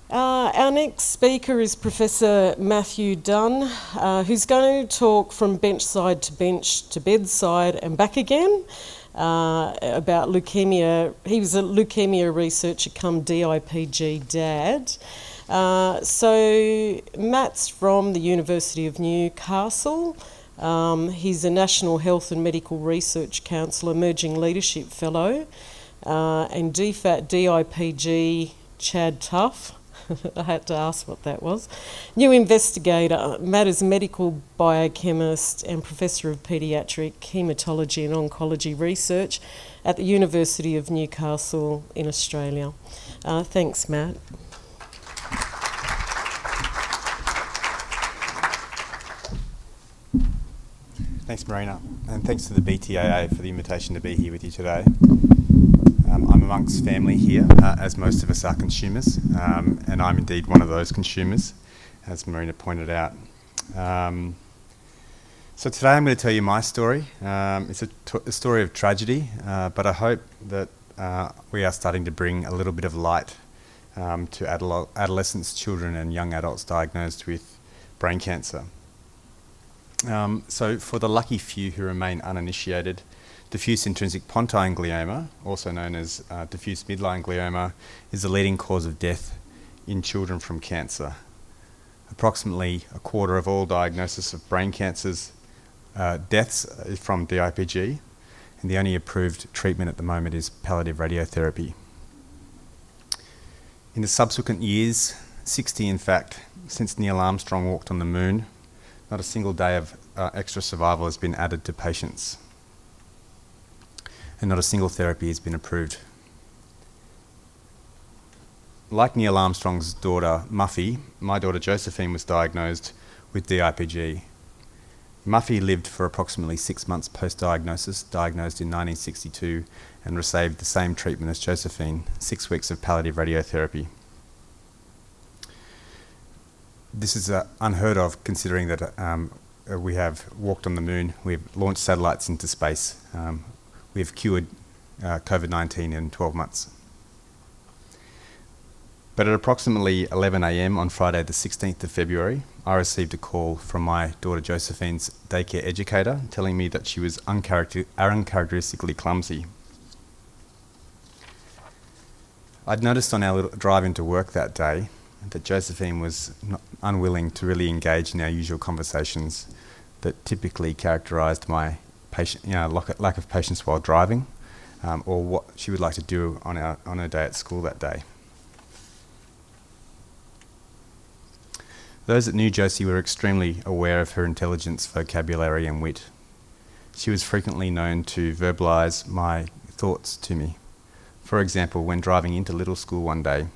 Our next speaker is Professor Matthew Dun, who's going to talk from benchside to bench to bedside and back again about leukaemia. He was a leukaemia researcher come DIPG dad. So Matt's from the University of Newcastle. He's a National Health and Medical Research Council Emerging Leadership Fellow and DIPG Chadtough. I had to ask what that was. New Investigator. Matt is a medical biochemist and Professor of Paediatric Haematology and Oncology Research at the University of Newcastle in Australia. Thanks, Matt. Thanks, Marina, and thanks to the BTAA for the invitation to be here with you today. I'm amongst family here, as most of us are consumers, and I'm indeed one of those consumers, as Marina pointed out. So today I'm going to tell you my story. It's a story of tragedy, but I hope that we are starting to bring a little bit of light to adolescents, children and young adults diagnosed with brain cancer. So for the lucky few who remain uninitiated, diffuse intrinsic pontine glioma, also known as diffuse midline glioma, is the leading cause of death in children from cancer. Approximately a quarter of all diagnosis of brain cancers deaths from DIPG, and the only approved treatment at the moment is palliative radiotherapy. In the subsequent years, 60 in fact, since Neil Armstrong walked on the moon, not a single day of extra survival has been added to patients, and not a single therapy has been approved. Like Neil Armstrong's daughter Muffy, my daughter Josephine was diagnosed with DIPG. Muffy lived for approximately 6 months post-diagnosis, diagnosed in 1962, and received the same treatment as Josephine, 6 weeks of palliative radiotherapy. This is unheard of, considering that we have walked on the moon, we've launched satellites into space, we've cured COVID-19 in 12 months. But at approximately 11 a.m. on Friday the 16th of February, I received a call from my daughter Josephine's daycare educator telling me that she was uncharacteristically clumsy. I'd noticed on our little drive into work that day that Josephine was unwilling to really engage in our usual conversations that typically characterised my lack of patience while driving, or what she would like to do on her day at school that day. Those that knew Josie were extremely aware of her intelligence, vocabulary and wit. She was frequently known to verbalise my thoughts to me. For example, when driving into Little School one day,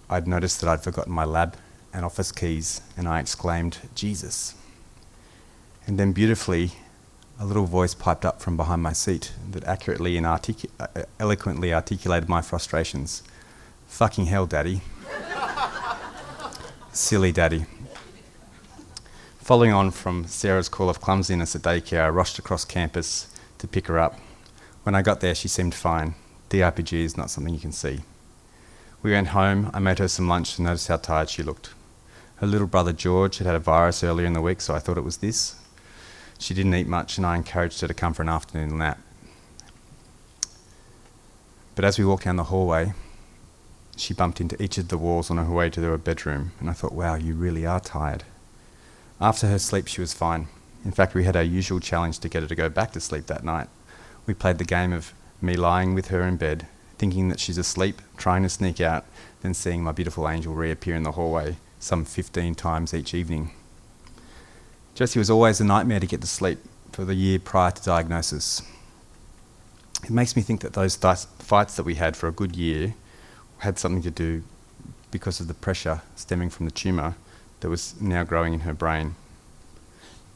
I'd noticed that I'd forgotten my lab and office keys, and I exclaimed, "Jesus." And then beautifully, a little voice piped up from behind my seat that accurately and eloquently articulated my frustrations. "Fucking hell, Daddy." Silly Daddy. Following on from Sarah's call of clumsiness at daycare, I rushed across campus to pick her up. When I got there, she seemed fine. DIPG is not something you can see. We went home, I made her some lunch and noticed how tired she looked. Her little brother George had had a virus earlier in the week, so I thought it was this. She didn't eat much and I encouraged her to come for an afternoon nap. But as we walked down the hallway, she bumped into each of the walls on her way to her bedroom, and I thought, wow, you really are tired. After her sleep, she was fine. In fact, we had our usual challenge to get her to go back to sleep that night. We played the game of me lying with her in bed, thinking that she's asleep, trying to sneak out, then seeing my beautiful angel reappear in the hallway some 15 times each evening. Josie was always a nightmare to get to sleep for the year prior to diagnosis. It makes me think that those fights that we had for a good year had something to do because of the pressure stemming from the tumour that was now growing in her brain.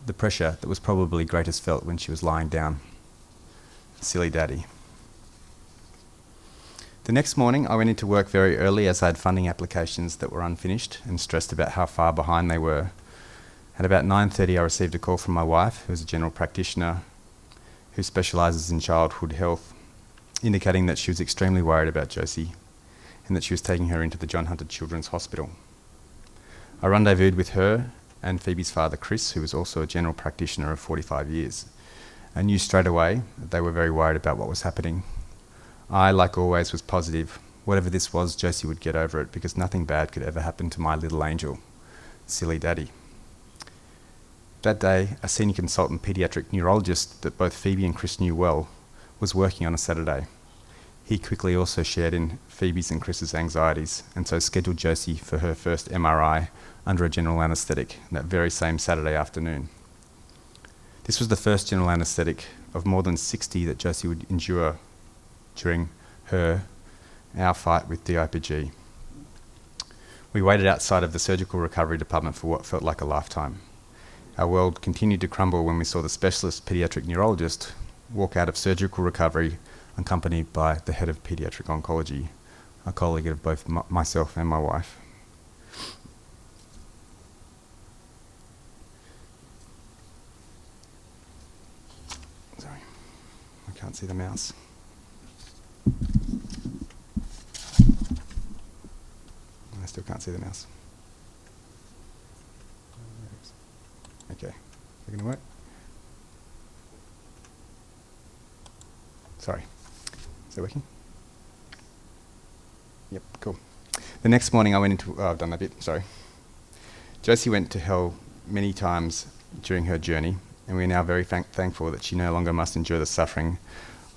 The pressure that was probably greatest felt when she was lying down. Silly Daddy. The next morning I went into work very early as I had funding applications that were unfinished and stressed about how far behind they were. At about 9:30 I received a call from my wife, who is a general practitioner who specialises in childhood health, indicating that she was extremely worried about Josie and that she was taking her into the John Hunter Children's Hospital. I rendezvoused with her and Phoebe's father, Chris, who was also a general practitioner of 45 years. I knew straight away that they were very worried about what was happening. I, like always, was positive. Whatever this was, Josie would get over it, because nothing bad could ever happen to my little angel. Silly daddy. That day, a senior consultant paediatric neurologist that both Phoebe and Chris knew well was working on a Saturday. He quickly also shared in Phoebe's and Chris's anxieties, and so scheduled Josie for her first MRI under a general anaesthetic that very same Saturday afternoon. This was the first general anaesthetic of more than 60 that Josie would endure during our fight with DIPG. We waited outside of the surgical recovery department for what felt like a lifetime. Our world continued to crumble when we saw the specialist paediatric neurologist walk out of surgical recovery accompanied by the head of Paediatric Oncology, a colleague of both myself and my wife. Sorry, I can't see the mouse. I still can't see the mouse. Okay, is it going to work? Sorry, is it working? Yep, cool. The next morning I went into, I've done that bit, sorry. Josie went to hell many times during her journey, and we are now very thankful that she no longer must endure the suffering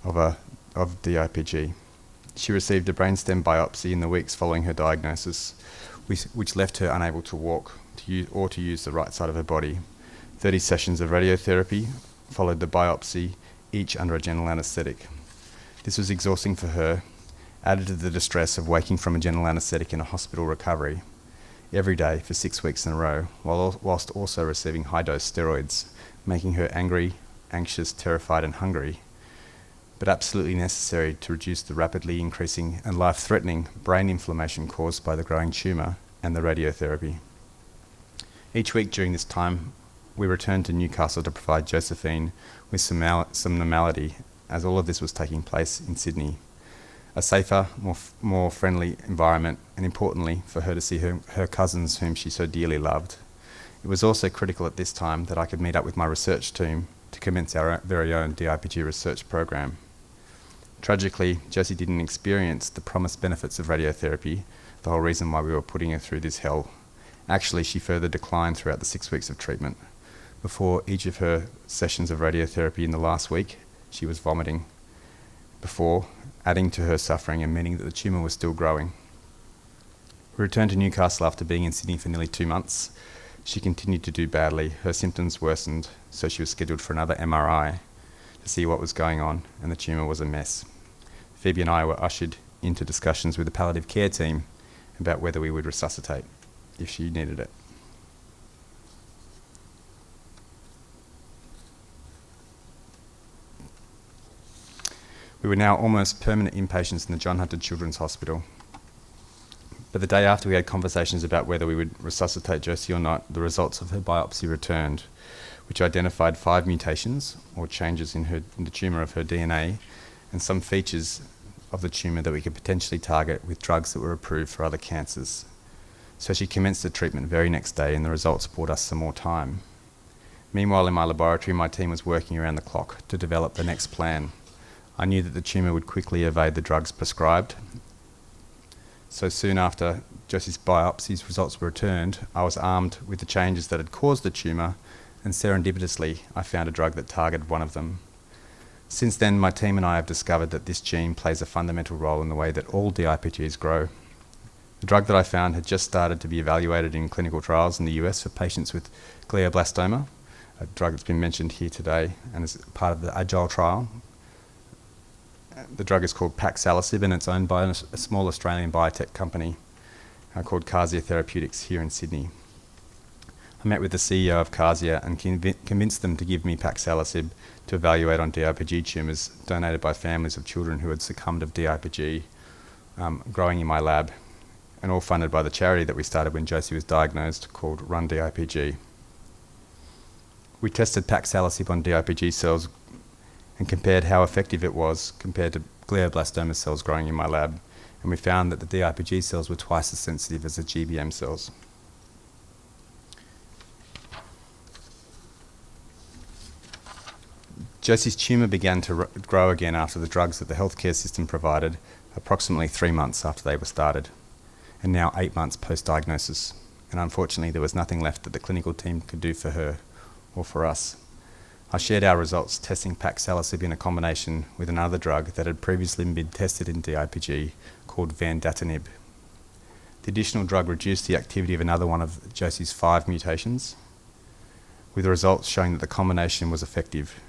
of DIPG. She received a brainstem biopsy in the weeks following her diagnosis, which left her unable to walk or to use the right side of her body. 30 sessions of radiotherapy followed the biopsy, each under a general anaesthetic. This was exhausting for her, added to the distress of waking from a general anaesthetic in a hospital recovery every day for 6 weeks in a row, whilst also receiving high-dose steroids, making her angry, anxious, terrified and hungry, but absolutely necessary to reduce the rapidly increasing and life-threatening brain inflammation caused by the growing tumour and the radiotherapy. Each week during this time, we returned to Newcastle to provide Josephine with some normality, as all of this was taking place in Sydney. A safer, more friendly environment, and importantly, for her to see her cousins whom she so dearly loved. It was also critical at this time that I could meet up with my research team to commence our very own DIPG research program. Tragically, Josie didn't experience the promised benefits of radiotherapy, the whole reason why we were putting her through this hell. Actually, she further declined throughout the 6 weeks of treatment. Before each of her sessions of radiotherapy in the last week, she was vomiting, before adding to her suffering and meaning that the tumour was still growing. We returned to Newcastle after being in Sydney for nearly 2 months. She continued to do badly, her symptoms worsened, so she was scheduled for another MRI to see what was going on, and the tumour was a mess. Phoebe and I were ushered into discussions with the palliative care team about whether we would resuscitate if she needed it. We were now almost permanent inpatients in the John Hunter Children's Hospital. But the day after we had conversations about whether we would resuscitate Josie or not, the results of her biopsy returned, which identified 5 mutations, or changes in the tumour of her DNA, and some features of the tumour that we could potentially target with drugs that were approved for other cancers. So she commenced the treatment very next day, and the results bought us some more time. Meanwhile, in my laboratory, my team was working around the clock to develop the next plan. I knew that the tumour would quickly evade the drugs prescribed. So soon after Josie's biopsy's results were returned, I was armed with the changes that had caused the tumour, and serendipitously, I found a drug that targeted one of them. Since then, my team and I have discovered that this gene plays a fundamental role in the way that all DIPGs grow. The drug that I found had just started to be evaluated in clinical trials in the US for patients with glioblastoma, a drug that's been mentioned here today and is part of the AGILE trial. The drug is called Paxalicib, and it's owned by a small Australian biotech company called Casia Therapeutics here in Sydney. I met with the CEO of Casia and convinced them to give me Paxalicib to evaluate on DIPG tumours donated by families of children who had succumbed of DIPG growing in my lab, and all funded by the charity that we started when Josie was diagnosed, called Run DIPG. We tested Paxalicib on DIPG cells and compared how effective it was compared to glioblastoma cells growing in my lab, and we found that the DIPG cells were twice as sensitive as the GBM cells. Josie's tumour began to grow again after the drugs that the healthcare system provided approximately 3 months after they were started, and now 8 months post-diagnosis. And unfortunately, there was nothing left that the clinical team could do for her or for us. I shared our results testing paxilosib in a combination with another drug that had previously been tested in DIPG called vandatinib. The additional drug reduced the activity of another one of Josie's 5 mutations, with the results showing that the combination was effective.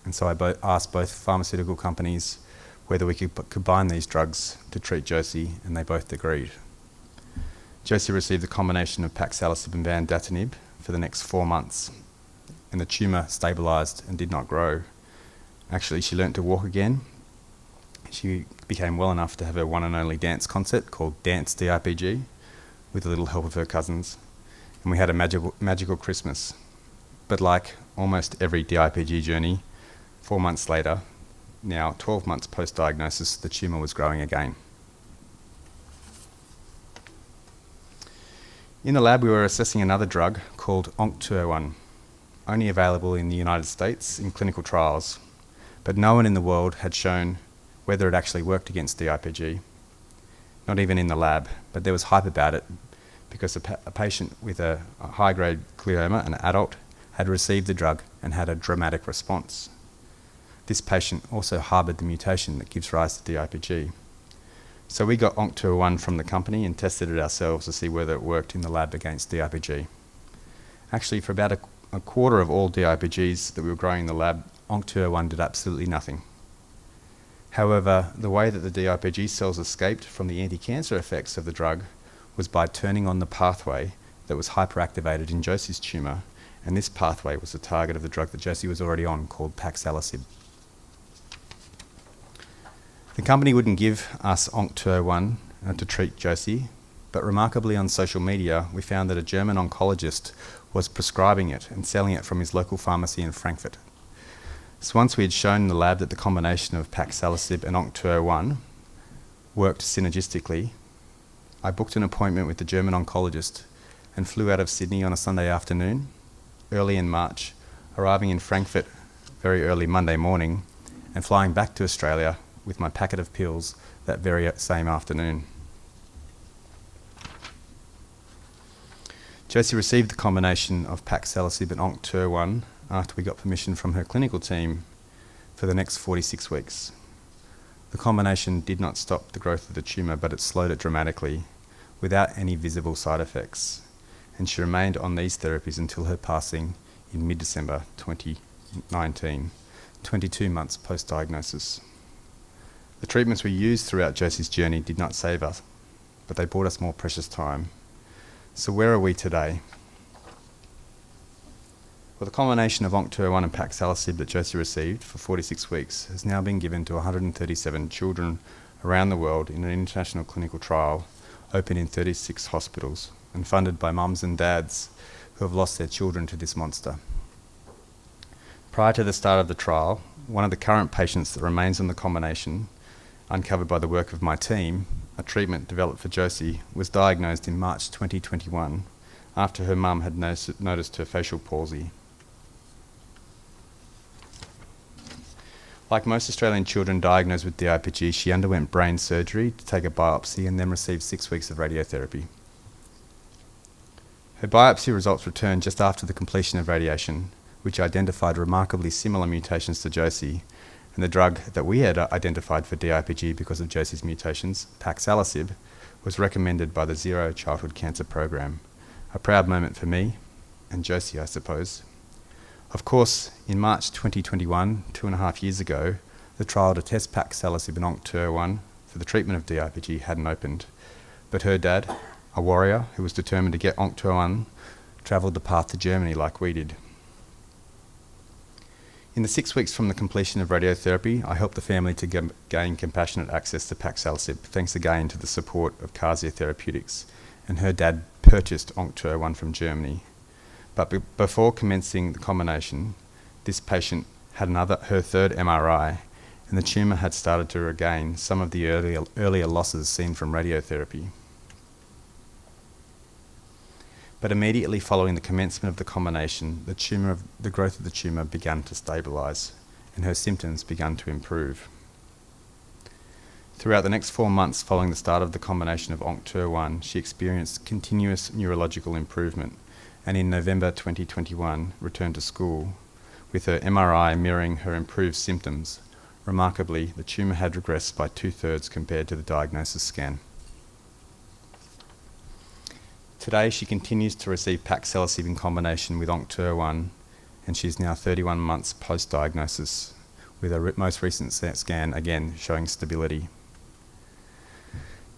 And so I asked both pharmaceutical companies whether we could combine these drugs to treat Josie, and they both agreed. Josie received the combination of paxilosib and vandatinib for the next 4 months, and the tumour stabilised and did not grow. Actually, she learnt to walk again. She became well enough to have her one and only dance concert called Dance DIPG with a little help of her cousins, and we had a magical Christmas. But like almost every DIPG journey, 4 months later, now 12 months post-diagnosis, the tumour was growing again. In the lab, we were assessing another drug called ONC201, only available in the United States in clinical trials, but no one in the world had shown whether it actually worked against DIPG, not even in the lab, but there was hype about it because a patient with a high-grade glioma, an adult, had received the drug and had a dramatic response. This patient also harboured the mutation that gives rise to DIPG. So we got ONC201 from the company and tested it ourselves to see whether it worked in the lab against DIPG. Actually, for about a quarter of all DIPGs that we were growing in the lab, ONC201 did absolutely nothing. However, the way that the DIPG cells escaped from the anti-cancer effects of the drug was by turning on the pathway that was hyperactivated in Josie's tumour, and this pathway was the target of the drug that Josie was already on, called paxilosib. The company wouldn't give us ONC201 to treat Josie, but remarkably on social media we found that a German oncologist was prescribing it and selling it from his local pharmacy in Frankfurt. So once we had shown in the lab that the combination of paxilosib and ONC201 worked synergistically, I booked an appointment with the German oncologist and flew out of Sydney on a Sunday afternoon, early in March, arriving in Frankfurt very early Monday morning and flying back to Australia with my packet of pills that very same afternoon. Josie received the combination of paxilosib and ONC201 after we got permission from her clinical team for the next 46 weeks. The combination did not stop the growth of the tumour, but it slowed it dramatically without any visible side effects, and she remained on these therapies until her passing in mid-December 2019, 22 months post-diagnosis. The treatments we used throughout Josie's journey did not save us, but they bought us more precious time. So where are we today? Well, the combination of ONC201 and paxilosib that Josie received for 46 weeks has now been given to 137 children around the world in an international clinical trial open in 36 hospitals and funded by mums and dads who have lost their children to this monster. Prior to the start of the trial, one of the current patients that remains on the combination, uncovered by the work of my team, a treatment developed for Josie, was diagnosed in March 2021 after her mum had noticed her facial palsy. Like most Australian children diagnosed with DIPG, she underwent brain surgery to take a biopsy and then received 6 weeks of radiotherapy. Her biopsy results returned just after the completion of radiation, which identified remarkably similar mutations to Josie, and the drug that we had identified for DIPG because of Josie's mutations, paxilosib, was recommended by the Zero Childhood Cancer Program. A proud moment for me, and Josie, I suppose. Of course, in March 2021, 2.5 years ago, the trial to test paxilosib and ONC201 for the treatment of DIPG hadn't opened, but her dad, a warrior who was determined to get ONC201, travelled the path to Germany like we did. In the 6 weeks from the completion of radiotherapy, I helped the family to gain compassionate access to paxilosib, thanks again to the support of Casia Therapeutics, and her dad purchased ONC201 from Germany. But before commencing the combination, this patient had her third MRI and the tumour had started to regain some of the earlier losses seen from radiotherapy. But immediately following the commencement of the combination, the growth of the tumour began to stabilise, and her symptoms began to improve. Throughout the next 4 months following the start of the combination of ONC-TER1, she experienced continuous neurological improvement, and in November 2021 returned to school, with her MRI mirroring her improved symptoms. Remarkably, the tumour had regressed by 2/3 compared to the diagnosis scan. Today, she continues to receive Paxilosib in combination with ONC-TER1, and she is now 31 months post-diagnosis, with her most recent scan again showing stability.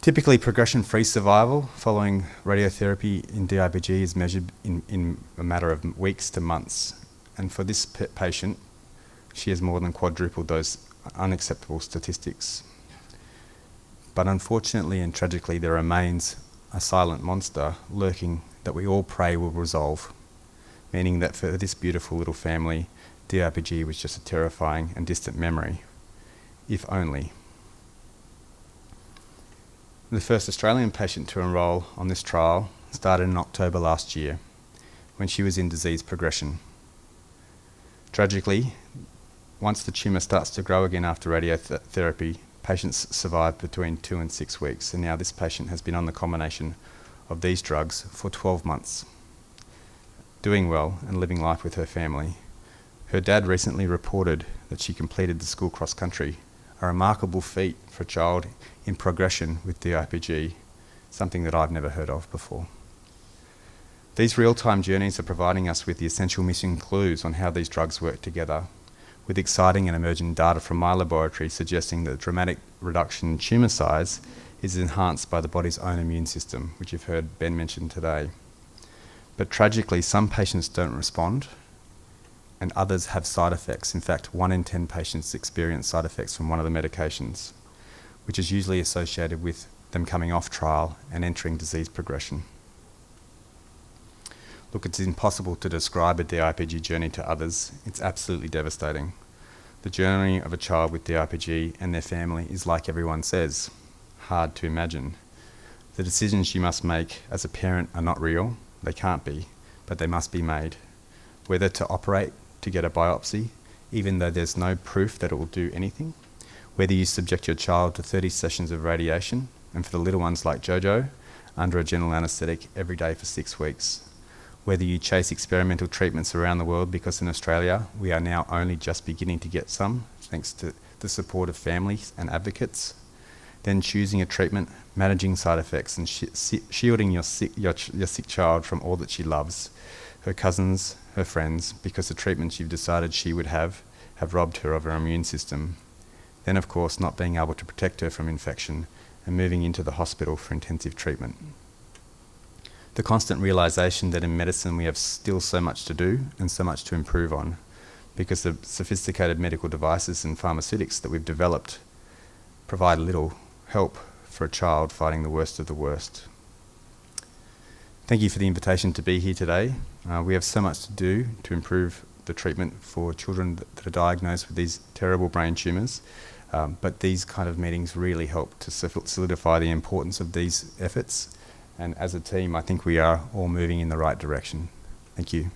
Typically, progression-free survival following radiotherapy in DIPG is measured in a matter of weeks to months, and for this patient, she has more than quadrupled those unacceptable statistics. But unfortunately and tragically, there remains a silent monster lurking that we all pray will resolve, meaning that for this beautiful little family, DIPG was just a terrifying and distant memory, if only. The first Australian patient to enrol on this trial started in October last year, when she was in disease progression. Tragically, once the tumour starts to grow again after radiotherapy, patients survive between 2 and 6 weeks, and now this patient has been on the combination of these drugs for 12 months, doing well and living life with her family. Her dad recently reported that she completed the school cross-country, a remarkable feat for a child in progression with DIPG, something that I've never heard of before. These real-time journeys are providing us with the essential missing clues on how these drugs work together, with exciting and emerging data from my laboratory suggesting that dramatic reduction in tumour size is enhanced by the body's own immune system, which you've heard Ben mention today. But tragically, some patients don't respond, and others have side effects. In fact, 1 in 10 patients experience side effects from one of the medications, which is usually associated with them coming off trial and entering disease progression. Look, it's impossible to describe a DIPG journey to others. It's absolutely devastating. The journey of a child with DIPG and their family is, like everyone says, hard to imagine. The decisions you must make as a parent are not real. They can't be, but they must be made. Whether to operate to get a biopsy, even though there's no proof that it will do anything. Whether you subject your child to 30 sessions of radiation, and for the little ones like Jojo, under a general anaesthetic every day for 6 weeks. Whether you chase experimental treatments around the world, because in Australia we are now only just beginning to get some, thanks to the support of families and advocates. Then choosing a treatment, managing side effects, and shielding your sick child from all that she loves, her cousins, her friends, because the treatments you've decided she would have robbed her of her immune system. Then, of course, not being able to protect her from infection and moving into the hospital for intensive treatment. The constant realisation that in medicine we have still so much to do and so much to improve on, because the sophisticated medical devices and pharmaceutics that we've developed provide little help for a child fighting the worst of the worst. Thank you for the invitation to be here today. We have so much to do to improve the treatment for children that are diagnosed with these terrible brain tumours, but these kind of meetings really help to solidify the importance of these efforts. And as a team, I think we are all moving in the right direction. Thank you.